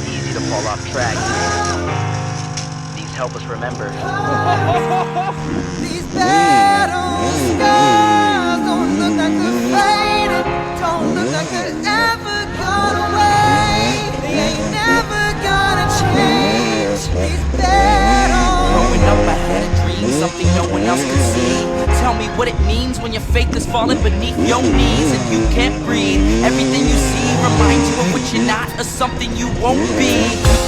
Easy to fall off track. These help us remember. These battle scars don't look like they're faded, don't look like they're ever gone away. They ain't never gonna change. These battles. Growing up, I had a dream, something no one else could see. Tell me what it means when your faith is falling beneath your knees and you can't breathe. Everything you see reminds you of what you're not or something you won't be.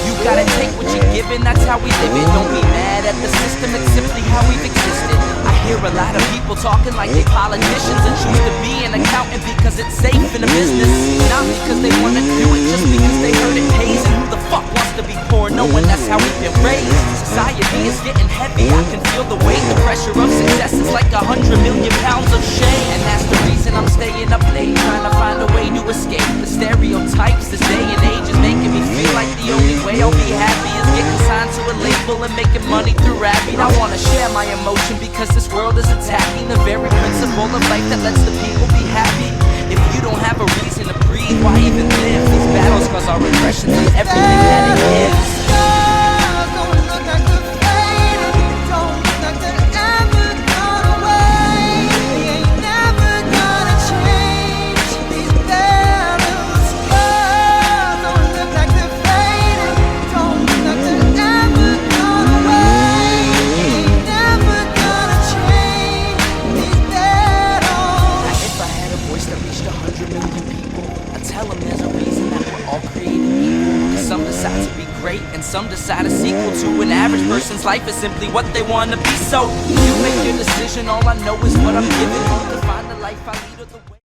You gotta take what you're given, that's how we live it. Don't be mad at the system, it's simply how we've existed. I hear a lot of people talking like they politicians and choose to be an accountant because it's safe in the business. Not because they wanna do it, just because they heard it pays. And who the fuck wants to be poor, knowing that's how we've been raised? Society is getting heavy, I can feel the weight. The pressure of success is like 100 million pounds of shame. And that's the reason I'm staying up late, trying to find a way to escape the stereotypes. This day and age is making me feel like the only way I'll be happy is getting signed to a label and making money through rapping. I wanna share my emotion because this world is attacking the very principle of life that lets the people be happy. If you don't have a reason to breathe, why even live? These battles cause our impressions and everything that it is. Scars don't look like they're faded, don't look like they're ever gone away. They ain't never gonna change. These battle scars don't look like they're faded, don't look like they're ever gone away. They ain't never gonna change. These battles. Now if I had a voice that reached 100 million people, I'd tell them there's a reason that we're all created equal. Cause some decide to be great and some decide a sequel to an average person's life is simply what they want to be. So you make your decision, all I know is what I'm giving. To find the life I lead or the way